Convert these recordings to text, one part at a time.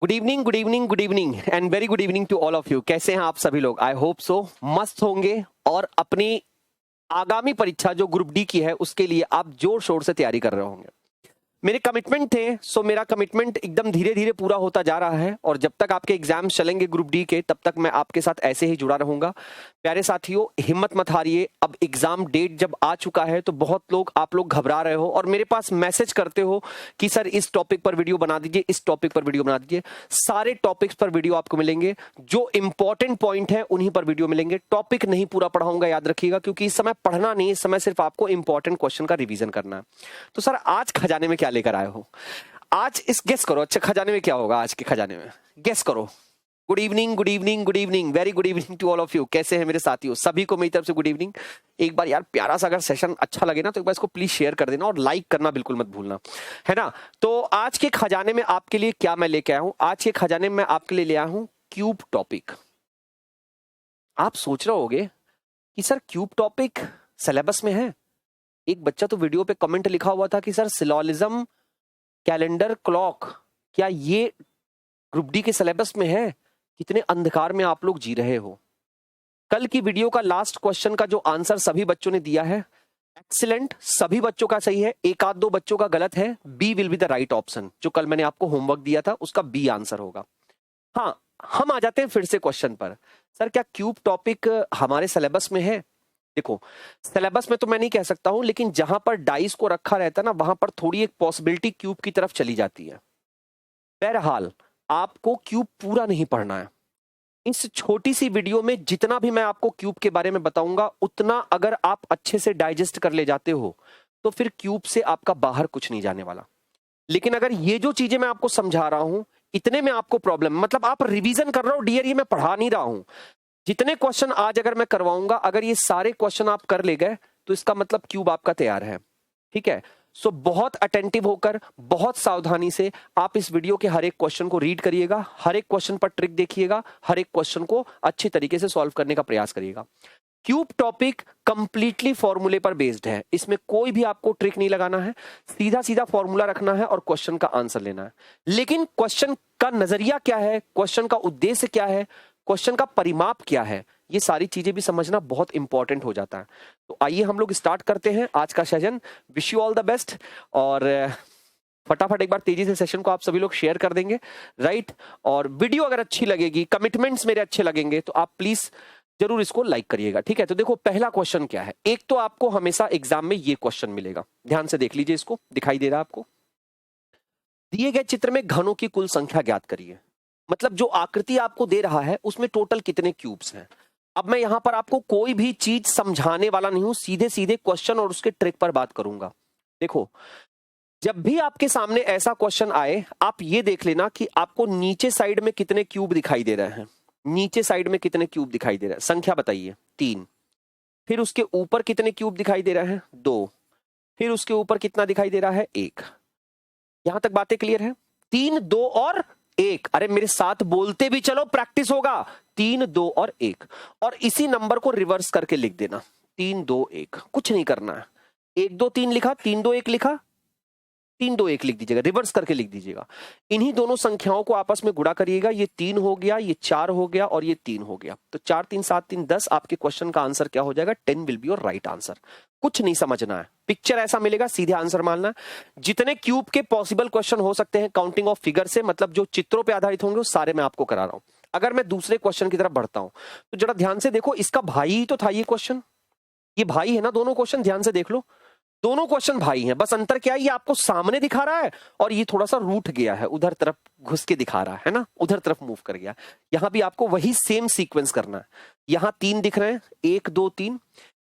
Good evening, good evening, good evening and very good evening to all of you. कैसे हैं आप सभी लोग? आई होप सो मस्त होंगे और अपनी आगामी परीक्षा जो ग्रुप डी की है उसके लिए आप जोर शोर से तैयारी कर रहे होंगे। मेरे कमिटमेंट थे, सो मेरा कमिटमेंट एकदम धीरे धीरे पूरा होता जा रहा है और जब तक आपके एग्जाम्स चलेंगे ग्रुप डी के तब तक मैं आपके साथ ऐसे ही जुड़ा रहूंगा। प्यारे साथियों, हिम्मत मत हारिए। अब एग्जाम डेट जब आ चुका है तो बहुत लोग आप लोग घबरा रहे हो और मेरे पास मैसेज करते हो कि सर इस टॉपिक पर वीडियो बना दीजिए, इस टॉपिक पर वीडियो बना दीजिए। सारे टॉपिक्स पर वीडियो आपको मिलेंगे, जो इंपॉर्टेंट पॉइंट है उन्हीं पर वीडियो मिलेंगे। टॉपिक नहीं पूरा पढ़ाऊंगा, याद रखिएगा, क्योंकि इस समय पढ़ना नहीं, इस समय सिर्फ आपको इंपॉर्टेंट क्वेश्चन का रिवीजन करना है। तो सर आज खजाने में क्या लेकर आए हो? आज इस गेस करो, अच्छा खजाने में क्या होगा? आज के खजाने में गेस करो। Good evening, good evening, good evening, very good evening to all of you. कैसे हैं मेरे साथियों? सभी को मेरी तरफ से गुड इवनिंग। एक बार यार प्यारा सा अगर सेशन अच्छा लगे ना तो एक बार इसको प्लीज शेयर कर देना और लाइक करना बिल्कुल मत भूलना, है ना। तो आज के खजाने में आपके लिए क्या मैं लेके आया हूं? आज के खजाने में आपके लिए ले आया हूं क्यूब टॉपिक। आप सोच रहे होगे कि सर क्यूब टॉपिक सिलेबस में है। एक बच्चा तो वीडियो पे कमेंट लिखा हुआ था कि सर सिलोलिज्म, कैलेंडर, क्लॉक, क्या ये ग्रुप डी के सिलेबस में है? कितने अंधकार में आप लोग जी रहे हो। कल की वीडियो का लास्ट क्वेश्चन का जो आंसर सभी बच्चों ने दिया है, एक्सीलेंट, सभी बच्चों का सही है, एक आध दो बच्चों का गलत है। B will be the right option. जो कल मैंने आपको होमवर्क दिया था उसका बी आंसर होगा। हाँ, हम आ जाते हैं फिर से क्वेश्चन पर। सर क्या क्यूब टॉपिक हमारे सिलेबस में है? देखो, सिलेबस में तो मैं नहीं कह सकता हूं, लेकिन जहां पर डाइस को रखा रहता है ना वहां पर थोड़ी एक पॉसिबिलिटी क्यूब की तरफ चली जाती है। बहरहाल आपको क्यूब पूरा नहीं पढ़ना है। इस छोटी सी वीडियो में जितना भी मैं आपको क्यूब के बारे में बताऊंगा उतना अगर आप अच्छे से डाइजेस्ट कर ले जाते हो तो फिर क्यूब से आपका बाहर कुछ नहीं जाने वाला। लेकिन अगर ये जो चीजें मैं आपको समझा रहा हूं इतने में आपको प्रॉब्लम, मतलब आप रिवीजन कर रहे हो डियर, ये मैं पढ़ा नहीं रहा हूं। जितने क्वेश्चन आज अगर मैं करवाऊंगा, अगर ये सारे क्वेश्चन आप कर ले गए तो इसका मतलब क्यूब आपका तैयार है। ठीक है, सो बहुत अटेंटिव होकर, बहुत सावधानी से आप इस वीडियो के हर एक क्वेश्चन को रीड करिएगा, हर एक क्वेश्चन पर ट्रिक देखिएगा, हर एक क्वेश्चन को अच्छे तरीके से सॉल्व करने का प्रयास करिएगा। क्यूब टॉपिक कंप्लीटली फॉर्मूले पर बेस्ड है। इसमें कोई भी आपको ट्रिक नहीं लगाना है, सीधा सीधा फॉर्मूला रखना है और क्वेश्चन का आंसर लेना है। लेकिन क्वेश्चन का नजरिया क्या है, क्वेश्चन का उद्देश्य क्या है, क्वेश्चन का परिमाप क्या है, ये सारी चीजें भी समझना बहुत इंपॉर्टेंट हो जाता है। तो आइए हम लोग स्टार्ट करते हैं आज का session. Wish you all the best और फटाफट एक बार तेजी से सेशन को आप सभी लोग शेयर कर देंगे, राइट। और वीडियो अगर अच्छी लगेगी, कमिटमेंट्स मेरे अच्छे लगेंगे तो आप प्लीज जरूर इसको लाइक करिएगा। ठीक है, तो देखो पहला क्वेश्चन क्या है। एक तो आपको हमेशा एग्जाम में ये क्वेश्चन मिलेगा, ध्यान से देख लीजिए, इसको दिखाई दे रहा है आपको। दिए गए चित्र में घनों की कुल संख्या ज्ञात करिए। मतलब जो आकृति आपको दे रहा है उसमें टोटल कितने क्यूब्स हैं। अब मैं यहां पर आपको कोई भी चीज समझाने वाला नहीं हूं, सीधे सीधे क्वेश्चन और उसके ट्रिक पर बात करूंगा। देखो, जब भी आपके सामने ऐसा क्वेश्चन आए आप ये देख लेना कि आपको नीचे साइड में कितने क्यूब दिखाई दे रहे हैं। नीचे साइड में कितने क्यूब दिखाई दे रहे हैं, संख्या बताइए। 3। फिर उसके ऊपर कितने क्यूब दिखाई दे रहे हैं? 2। फिर उसके ऊपर कितना दिखाई दे रहा है? 1। यहां तक बातें क्लियर है? 3, 2 और 1। अरे मेरे साथ बोलते भी चलो, प्रैक्टिस होगा। 3, 2 और 1, और इसी नंबर को रिवर्स करके लिख देना। 3, 2, 1, कुछ नहीं करना है। 1, 2, 3 लिखा, 3, 2, 1 लिखा, 3, 2, 1 लिख दीजिएगा, रिवर्स करके लिख दीजिएगा। इन्हीं दोनों संख्याओं को आपस में गुणा करिएगा। ये 3 हो गया, ये 4 हो गया और ये 3 हो गया। तो 4, 3, 7, 3, 10। आपके क्वेश्चन का आंसर क्या हो जाएगा? 10 will be your right answer. कुछ नहीं समझना है, पिक्चर ऐसा मिलेगा, सीधे आंसर मानना। जितने क्यूब के पॉसिबल क्वेश्चन हो सकते हैं काउंटिंग ऑफ फिगर से, मतलब जो चित्रों पे आधारित होंगे वो सारे मैं आपको करा रहा हूं। अगर मैं दूसरे क्वेश्चन की तरफ बढ़ता हूं तो जरा ध्यान से देखो, इसका भाई ही तो था ये क्वेश्चन। ये भाई है ना, दोनों क्वेश्चन ध्यान से देख लो, दोनों क्वेश्चन भाई हैं। बस अंतर क्या है, ये आपको सामने दिखा रहा है और ये थोड़ा सा रूठ गया है, उधर तरफ घुस के दिखा रहा है ना, उधर तरफ मूव कर गया। यहां भी आपको वही सेम सीक्वेंस करना है। यहां 3 दिख रहे हैं, 1, 2, 3।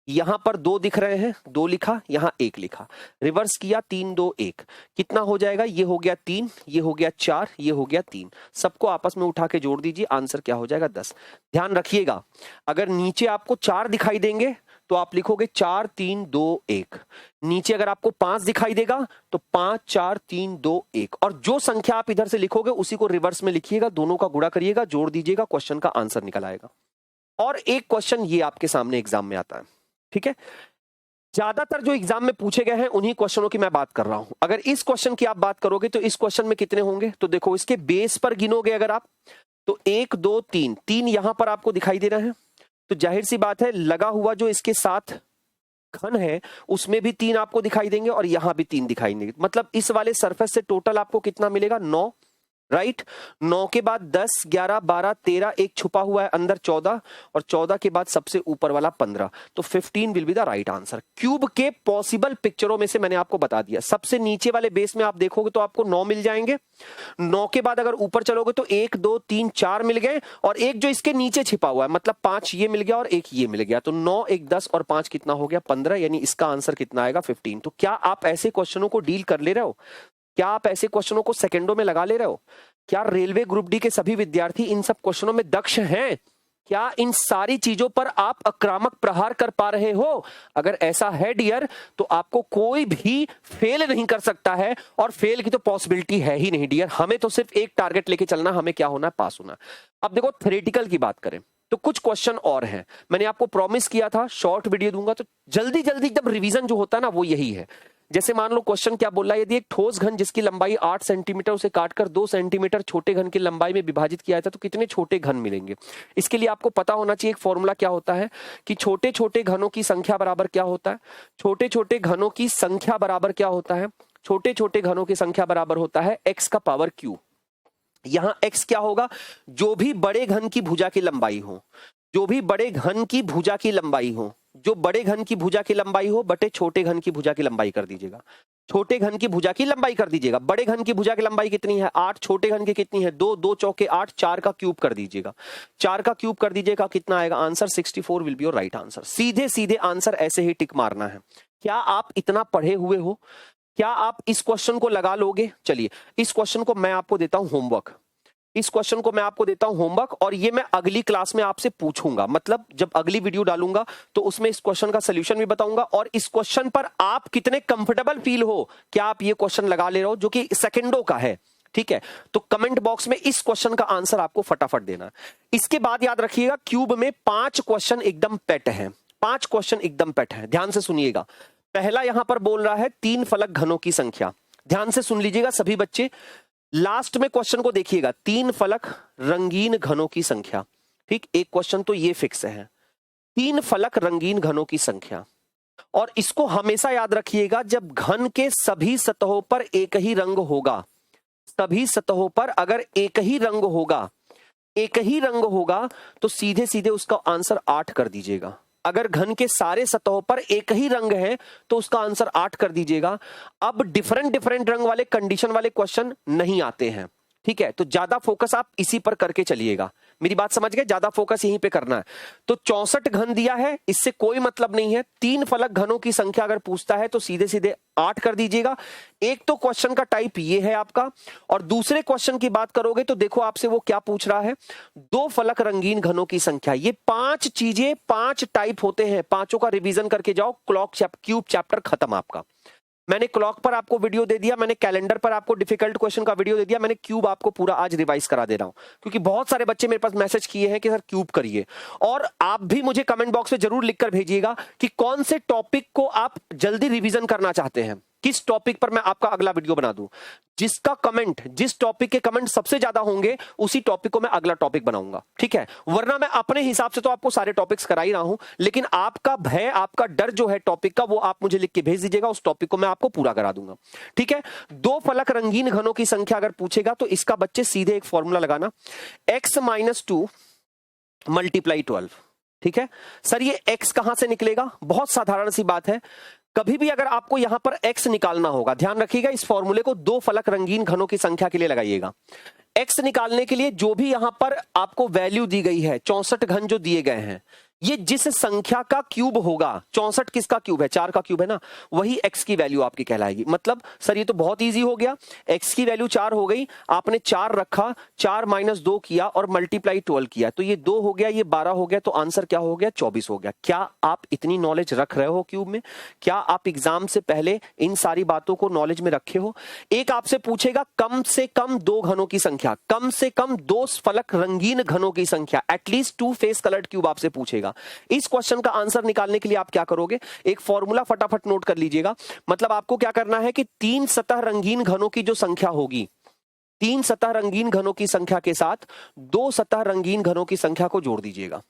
यहां पर 2 दिख रहे हैं, 2 लिखा, यहां 1 लिखा, रिवर्स किया, 3, 2, 1। कितना हो जाएगा? ये हो गया 3, ये हो गया 4, ये हो गया 3। सबको आपस में उठा के जोड़ दीजिए, आंसर क्या हो जाएगा? 10। ध्यान रखिएगा, अगर नीचे आपको 4 दिखाई देंगे तो आप लिखोगे 4, 3, 2, 1। नीचे अगर आपको 5 दिखाई देगा तो 5, 4, 3, 2, 1। और जो संख्या आप इधर से लिखोगे उसी को रिवर्स में लिखिएगा, दोनों का गुणा करिएगा, जोड़ दीजिएगा, क्वेश्चन का आंसर निकल आएगा। और एक क्वेश्चन ये आपके सामने एग्जाम में आता है, ठीक है। ज्यादातर जो एग्जाम में पूछे गए हैं उन्हीं क्वेश्चनों की मैं बात कर रहा हूं। अगर इस क्वेश्चन की आप बात करोगे तो इस क्वेश्चन में कितने होंगे, तो देखो इसके बेस पर गिनोगे अगर आप, तो 1 2 3, 3 यहां पर आपको दिखाई दे रहा है, तो जाहिर सी बात है लगा हुआ जो इसके साथ घन है उसमें भी 3 आपको दिखाई देंगे और यहां भी 3 दिखाई देंगे। मतलब इस वाले सरफेस से टोटल आपको कितना मिलेगा, 9, राइट। 9 के बाद 10 11 12 13, एक छुपा हुआ है अंदर 14, और 14 के बाद सबसे ऊपर वाला 15, तो 15 will be the right answer. Cube के पॉसिबल पिक्चरों में से मैंने आपको बता दिया। सबसे नीचे वाले बेस में आप देखोगे तो आपको 9 मिल जाएंगे। 9 के बाद अगर ऊपर चलोगे तो 1 2 3 4 मिल गए, और एक जो इसके नीचे छिपा हुआ है मतलब 5 ये मिल गया और एक ये मिल गया, तो 9 1 10 और 5 कितना हो गया, 15, यानी इसका आंसर कितना आएगा, 15। तो क्या आप ऐसे क्वेश्चनों को डील कर ले रहे हो? क्या आप ऐसे क्वेश्चनों को सेकंडों में लगा ले रहे हो? क्या रेलवे ग्रुप डी के सभी विद्यार्थी इन सब क्वेश्चनों में दक्ष हैं? क्या इन सारी चीजों पर आप आक्रामक प्रहार कर पा रहे हो? अगर ऐसा है डियर, तो आपको कोई भी फेल नहीं कर सकता है, और फेल की तो पॉसिबिलिटी है ही नहीं डियर। हमें तो सिर्फ एक टारगेट लेके चलना, हमें क्या होना है, पास होना। अब देखो थ्योरेटिकल की बात करें तो कुछ क्वेश्चन और हैं। मैंने आपको प्रॉमिस किया था शॉर्ट वीडियो दूंगा, तो जल्दी जल्दी एकदम रिवीजन जो होता है ना वो यही है। जैसे मान लो क्वेश्चन क्या बोल रहा है, यदि एक ठोस घन जिसकी लंबाई 8 सेंटीमीटर उसे काटकर 2 सेंटीमीटर छोटे घन की लंबाई में विभाजित किया जाता है तो कितने छोटे घन मिलेंगे। इसके लिए आपको पता होना चाहिए एक फॉर्मूला क्या होता है कि छोटे छोटे घनों की संख्या बराबर क्या होता है, छोटे छोटे घनों की संख्या बराबर क्या होता है, छोटे छोटे घनों की संख्या बराबर होता है x का पावर q। यहां x क्या होगा, जो भी बड़े घन की भुजा की लंबाई हो, जो भी बड़े घन की भुजा की लंबाई हो, जो बड़े घन की भुजा की लंबाई हो बटे छोटे घन की भुजा की लंबाई कर दीजिएगा। छोटे घन की भुजा की लंबाई कर दीजिएगा। बड़े घन की भुजा की लंबाई कितनी है, 8, छोटे घन की कितनी है, 2, 2 चौके 8, 4 का क्यूब कर दीजिएगा। 4 का क्यूब कर दीजिएगा, कितना आएगा answer, 64 will be your right answer. सीधे सीधे आंसर ऐसे ही टिक मारना है। क्या आप इतना पढ़े हुए हो? क्या आप इस क्वेश्चन को लगा लोगे? चलिए इस क्वेश्चन को मैं आपको देता हूं होमवर्क, इस क्वेश्चन को मैं आपको देता हूं होमवर्क, और ये मैं अगली क्लास में आपसे पूछूंगा। मतलब जब अगली वीडियो डालूंगा तो उसमें इस क्वेश्चन का सलूशन भी बताऊंगा, और इस क्वेश्चन पर आप कितने कंफर्टेबल फील हो, क्या आप ये क्वेश्चन लगा ले रहे हो जो कि सेकंडों का है, ठीक है। तो कमेंट बॉक्स में इस क्वेश्चन का आंसर आपको फटाफट देना है। इसके बाद याद रखिएगा क्यूब में 5 क्वेश्चन एकदम पेट है, 5 क्वेश्चन एकदम पेट है। ध्यान से सुनिएगा। पहला यहां पर बोल रहा है 3 फलक घनों की संख्या। ध्यान से सुन लीजिएगा सभी बच्चे, लास्ट में क्वेश्चन को देखिएगा, 3 फलक रंगीन घनों की संख्या। ठीक, एक क्वेश्चन तो ये फिक्स है, 3 फलक रंगीन घनों की संख्या। और इसको हमेशा याद रखिएगा, जब घन के सभी सतहों पर एक ही रंग होगा, सभी सतहों पर अगर एक ही रंग होगा, एक ही रंग होगा, तो सीधे सीधे उसका आंसर 8 कर दीजिएगा। अगर घन के सारे सतहों पर एक ही रंग है तो उसका आंसर 8 कर दीजिएगा। अब डिफरेंट डिफरेंट रंग वाले कंडीशन वाले क्वेश्चन नहीं आते हैं, ठीक है। तो ज्यादा फोकस आप इसी पर करके चलिएगा। मेरी बात समझ गए, ज्यादा फोकस यहीं पे करना है। तो 64 घन दिया है, इससे कोई मतलब नहीं है। 3 फलक घनों की संख्या अगर पूछता है तो सीधे सीधे 8 कर दीजिएगा। एक तो क्वेश्चन का टाइप ये है आपका, और दूसरे क्वेश्चन की बात करोगे तो देखो आपसे वो क्या पूछ रहा है, 2 फलक रंगीन घनों की संख्या। ये 5 चीजें, 5 टाइप होते हैं, पांचों का रिवीजन करके जाओ। क्यूब चैप्टर खत्म आपका। मैंने क्लॉक पर आपको वीडियो दे दिया, मैंने कैलेंडर पर आपको डिफिकल्ट क्वेश्चन का वीडियो दे दिया, मैंने क्यूब आपको पूरा आज रिवाइज करा दे रहा हूं, क्योंकि बहुत सारे बच्चे मेरे पास मैसेज किए हैं कि सर क्यूब करिए। और आप भी मुझे कमेंट बॉक्स में जरूर लिखकर भेजिएगा कि कौन से टॉपिक को आप जल्दी रिवीजन करना चाहते हैं, किस टॉपिक पर मैं आपका अगला वीडियो बना दूं। जिसका कमेंट, जिस टॉपिक के कमेंट सबसे ज्यादा होंगे उसी टॉपिक को मैं अगला टॉपिक बनाऊंगा, ठीक है। वरना मैं अपने हिसाब से तो आपको सारे टॉपिक्स करा ही रहा हूं, लेकिन आपका भय, आपका डर जो है टॉपिक का, वो आप मुझे लिख के भेज दीजिएगा, उस टॉपिक को मैं आपको पूरा करा दूंगा, ठीक है। 2 फलक रंगीन घनों की संख्या अगर पूछेगा तो इसका बच्चे सीधे एक फॉर्मूला लगाना, x-2 × 12, ठीक है। सर ये x कहां से निकलेगा? बहुत साधारण सी बात है। कभी भी अगर आपको यहां पर x निकालना होगा, ध्यान रखिएगा इस फॉर्मूले को 2 फलक रंगीन घनों की संख्या के लिए लगाइएगा। x निकालने के लिए जो भी यहां पर आपको वैल्यू दी गई है, 64 घन जो दिए गए हैं, ये जिस संख्या का क्यूब होगा, 64 किसका क्यूब है, 4 का क्यूब है ना, वही x की वैल्यू आपकी कहलाएगी। मतलब सर ये तो बहुत इजी हो गया, x की वैल्यू 4 हो गई, आपने 4 रखा, 4 - 2 किया और मल्टीप्लाई 12 किया, तो ये 2 हो गया, ये 12 हो गया, तो आंसर क्या हो गया, 24 हो गया। क्या आप इतनी नॉलेज रख रहे हो क्यूब में? क्या आप एग्जाम से पहले इन सारी बातों को नॉलेज में रखे हो? एक आपसे पूछेगा कम से कम 2 घनों की संख्या, कम से कम 2 फलक रंगीन घनों की संख्या, एटलीस्ट 2 फेस कलर्ड क्यूब आपसे पूछेगा। जाएगा। इस क्वेश्चन का आंसर निकालने के लिए आप क्या करोगे, एक फॉर्मूला फटाफट नोट कर लीजिएगा। मतलब आपको क्या करना है कि 3 सतह रंगीन घनों की जो संख्या होगी, 3 सतह रंगीन घनों की संख्या के साथ 2 सतह रंगीन घनों की संख्या को जोड़ दीजिएगा।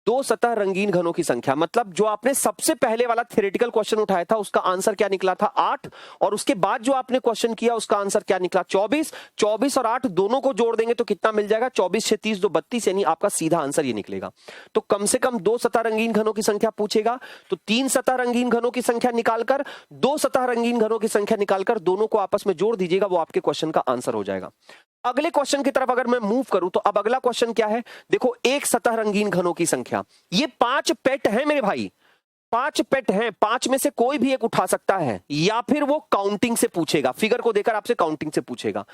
2 सतह रंगीन घनों की संख्या मतलब जो आपने सबसे पहले वाला थ्योरेटिकल क्वेश्चन उठाया था उसका आंसर क्या निकला था 8, और उसके बाद जो आपने क्वेश्चन किया उसका आंसर क्या निकला 24। 24 और 8 दोनों को जोड़ देंगे तो कितना मिल जाएगा, 24 6 30 2 32, यानी आपका सीधा आंसर ये निकलेगा। तो कम से कम 2 सतह रंगीन घनों की संख्या पूछेगा तो 3 सतह रंगीन घनों की संख्या निकालकर 2 सतह रंगीन घनों की संख्या निकालकर दोनों को आपस में जोड़ दीजिएगा, वो आपके क्वेश्चन का आंसर हो जाएगा। अगले क्वेश्चन की तरफ अगर मैं मूव करूं तो अब अगला क्वेश्चन क्या है, देखो एक सतह रंगीन घनों की संख्या, ये 5 पेट है मेरे भाई, 5 पेट हैं, 5 में से कोई भी एक उठा सकता है या फिर वो काउंटिंग से पूछेगा, फिगर को देकर आपसे काउंटिंग से पूछेगा।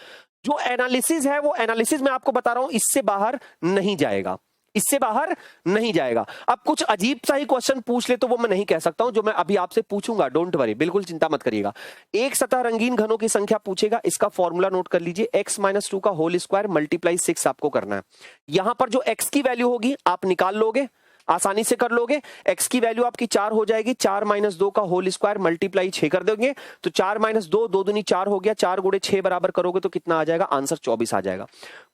जो एनालिसिस है वो एनालिसिस मैं आपको बता रहा हूं इससे बाहर नहीं जाएगा, इससे बाहर नहीं जाएगा। अब कुछ अजीब सा ही क्वेश्चन पूछ ले तो वो मैं नहीं कह सकता हूं, जो मैं अभी आपसे पूछूंगा, डोंट वरी, बिल्कुल चिंता मत करिएगा। एक सतह रंगीन घनों की संख्या पूछेगा, इसका फॉर्मूला नोट कर लीजिए, x-2 का होल स्क्वायर मल्टीप्लाई 6 आपको करना है। यहां पर जो x की वैल्यू होगी आप निकाल लोगे, आसानी से कर लोगे। x की वैल्यू आपकी 4 हो जाएगी, 4 - 2 का होल स्क्वायर मल्टीप्लाई 6 कर दोगे तो 4 - 2 2 दूनी 4 हो गया, 4 × 6 बराबर करोगे तो कितना आ जाएगा, आंसर 24 आ जाएगा।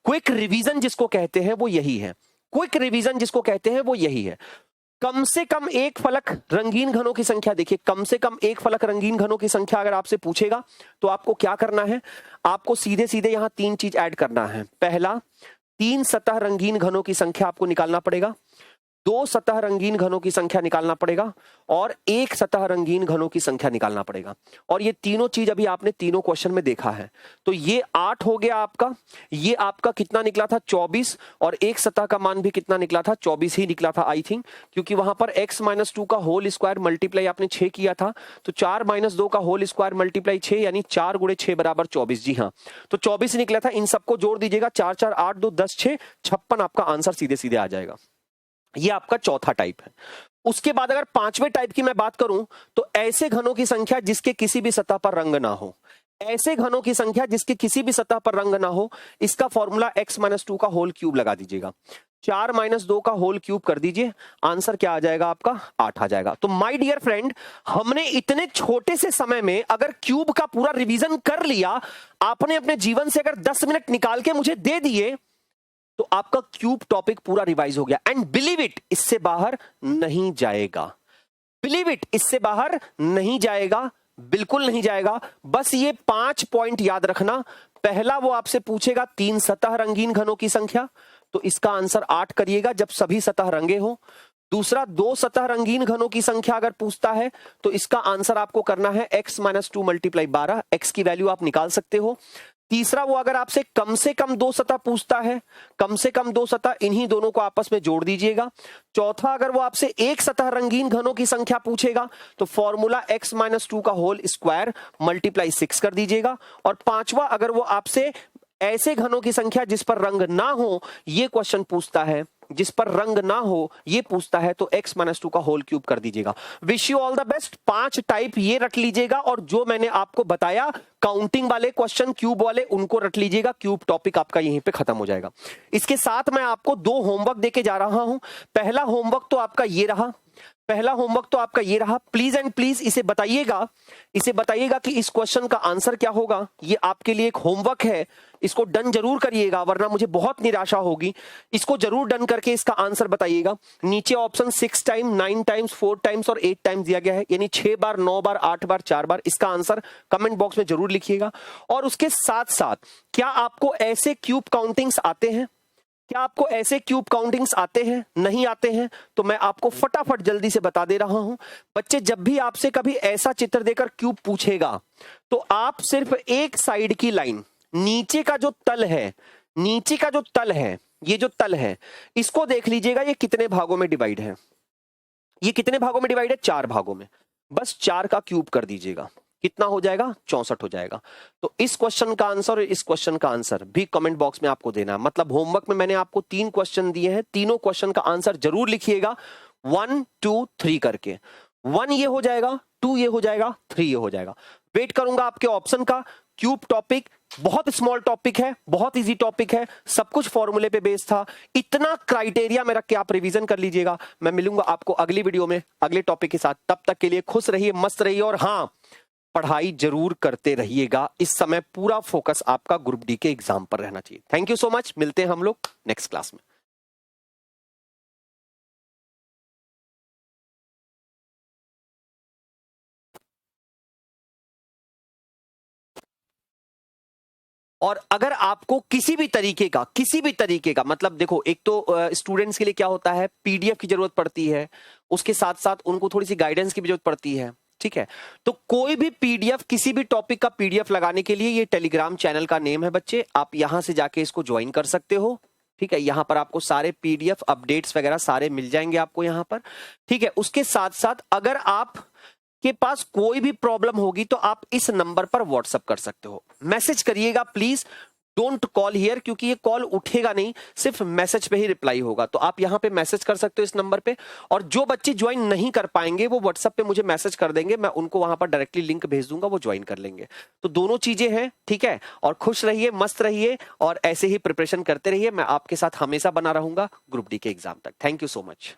क्विक रिवीजन जिसको कहते हैं वो यही है, क्विक रिवीजन जिसको कहते हैं वो यही है। कम से कम एक फलक रंगीन घनों की संख्या, देखिए कम से कम एक फलक रंगीन घनों की संख्या अगर आपसे पूछेगा तो आपको क्या करना है, आपको सीधे सीधे यहां 3 चीज ऐड करना है। पहला, 3 सतह रंगीन घनों की संख्या आपको निकालना पड़ेगा, 2 सतह रंगीन घनों की संख्या निकालना पड़ेगा और 1 सतह रंगीन घनों की संख्या निकालना पड़ेगा। और ये तीनों चीज अभी आपने तीनों क्वेश्चन में देखा है। तो ये 8 हो गया आपका, ये आपका कितना निकला था 24, और एक सतह का मान भी कितना निकला था 24 ही निकला था आई थिंक, क्योंकि वहां पर x-2 का होल स्क्वायर मल्टीप्लाई आपने 6 किया था, तो 4 - 2 का होल स्क्वायर मल्टीप्लाई 6 यानी 4 × 6 बराबर 24। जी हाँ, तो 24 निकला था। इन सबको जोड़ दीजिएगा, 4 4 8 2 10 6 56 आपका आंसर सीधे सीधे आ जाएगा। ये आपका चौथा टाइप है। उसके बाद अगर 5वें टाइप की मैं बात करूं तो ऐसे घनों की संख्या जिसके किसी भी सतह पर रंग ना हो, ऐसे घनों की संख्या जिसके किसी भी सतह पर रंग ना हो, इसका फॉर्मूला x-2 का होल क्यूब लगा दीजिएगा, 4 - 2 का होल क्यूब कर दीजिए, आंसर क्या आ जाएगा आपका 8 आ जाएगा। तो माय डियर फ्रेंड, हमने इतने छोटे से समय में अगर क्यूब का पूरा रिवीजन कर लिया, आपने अपने जीवन से अगर 10 मिनट निकाल के मुझे दे दिए तो आपका क्यूब टॉपिक पूरा रिवाइज हो गया। एंड बिलीव इट, इससे बाहर नहीं जाएगा, बिलीव इट, इससे बाहर नहीं जाएगा, बिल्कुल नहीं जाएगा। बस ये 5 पॉइंट याद रखना। पहला, वो आपसे पूछेगा 3 सतह रंगीन घनों की संख्या, तो इसका आंसर 8 करिएगा जब सभी सतह रंगे हो। दूसरा, 2 सतह रंगीन घनों की संख्या अगर पूछता है तो इसका आंसर आपको करना है x-2 × 12, x की वैल्यू आप निकाल सकते हो। तीसरा, वो अगर आपसे कम से कम 2 सतह पूछता है, कम से कम 2 सतह, इन्हीं दोनों को आपस में जोड़ दीजिएगा। चौथा, अगर वो आपसे एक सतह रंगीन घनों की संख्या पूछेगा तो फॉर्मूला x-2 का होल स्क्वायर मल्टीप्लाई 6 कर दीजिएगा। और पांचवा, अगर वो आपसे ऐसे घनों की संख्या जिस पर रंग ना हो ये क्वेश्चन पूछता है, जिस पर रंग ना हो ये पूछता है, तो x-2 का होल क्यूब कर दीजिएगा। Wish you all the best. 5 type ये रख लीजिएगा, और जो मैंने आपको बताया काउंटिंग वाले क्वेश्चन, क्यूब वाले, उनको रख लीजिएगा। क्यूब टॉपिक आपका यहीं पे खत्म हो जाएगा। इसके साथ मैं आपको 2 होमवर्क देके जा रहा हूं। पहला होमवर्क तो आपका ये रहा, पहला होमवर्क तो आपका ये रहा। प्लीज एंड प्लीज इसे बताइएगा, इसे बताइएगा कि इस क्वेश्चन का आंसर क्या होगा। ये आपके लिए एक होमवर्क है, इसको डन जरूर करिएगा वरना मुझे बहुत निराशा होगी। इसको जरूर डन करके इसका आंसर बताइएगा। नीचे ऑप्शन 6 टाइम, 9 टाइम्स, 4 टाइम्स और 8 टाइम्स दिया गया है, यानी 6 बार, 9 बार, 8 बार, 4 बार। इसका आंसर कमेंट बॉक्स में जरूर लिखिएगा। और उसके साथ साथ, क्या आपको ऐसे क्यूब काउंटिंग्स आते हैं? क्या आपको ऐसे क्यूब काउंटिंग्स आते हैं? नहीं आते हैं तो मैं आपको फटाफट जल्दी से बता दे रहा हूं। बच्चे, जब भी आपसे कभी ऐसा चित्र देकर क्यूब पूछेगा तो आप सिर्फ एक साइड की लाइन, नीचे का जो तल है, नीचे का जो तल है, ये जो तल है, इसको देख लीजिएगा ये कितने भागों में डिवाइड है। ये कितने भागों में डिवाइड है? 4 भागों में। बस 4 का क्यूब कर दीजिएगा, कितना हो जाएगा? 64 हो जाएगा। तो इस क्वेश्चन का आंसर और इस क्वेश्चन का आंसर भी कमेंट बॉक्स में आपको देना है। मतलब होमवर्क में मैंने आपको 3 क्वेश्चन दिए हैं, तीनों क्वेश्चन का आंसर जरूर लिखिएगा 1 2 3 करके। 1 ये हो जाएगा, 2 ये हो जाएगा, 3 ये हो जाएगा। वेट करूंगा आपके ऑप्शन का। क्यूब टॉपिक बहुत स्मॉल टॉपिक है, बहुत इजी टॉपिक है, सब कुछ फॉर्मूले पे बेस्ड था। इतना क्राइटेरिया में रख के आप रिवीजन कर लीजिएगा। मैं मिलूंगा आपको अगली वीडियो में अगले टॉपिक के साथ। तब तक के लिए खुश रहिए, मस्त रहिए, और हाँ, पढ़ाई जरूर करते रहिएगा। इस समय पूरा फोकस आपका ग्रुप डी के एग्जाम पर रहना चाहिए। Thank you so much. मिलते हैं हम लोग नेक्स्ट क्लास में। और अगर आपको किसी भी तरीके का मतलब देखो, एक तो स्टूडेंट्स के लिए क्या होता है, पीडीएफ की जरूरत पड़ती है, उसके साथ साथ उनको थोड़ी सी गाइडेंस की भी जरूरत पड़ती है, ठीक है। तो कोई भी पीडीएफ, किसी भी टॉपिक का पीडीएफ लगाने के लिए ये टेलीग्राम चैनल का नेम है बच्चे, आप यहां से जाके इसको ज्वाइन कर सकते हो, ठीक है। यहां पर आपको सारे पीडीएफ अपडेट्स वगैरह सारे मिल जाएंगे आपको यहां पर, ठीक है। उसके साथ साथ अगर आप के पास कोई भी प्रॉब्लम होगी तो आप इस नंबर पर व्हाट्सएप कर सकते हो। मैसेज करिएगा प्लीज, डोंट कॉल हियर, क्योंकि ये कॉल उठेगा नहीं, सिर्फ मैसेज पे ही रिप्लाई होगा। तो आप यहां पे मैसेज कर सकते हो इस नंबर पे। और जो बच्चे ज्वाइन नहीं कर पाएंगे वो व्हाट्सएप पे मुझे मैसेज कर देंगे, मैं उनको वहां पर डायरेक्टली लिंक भेज दूंगा, वो ज्वाइन कर लेंगे। तो दोनों चीजें हैं, ठीक है। और खुश रहिए, मस्त रहिए, और ऐसे ही प्रिपरेशन करते रहिए। मैं आपके साथ हमेशा बना रहूंगा ग्रुप डी के एग्जाम तक। Thank you so much.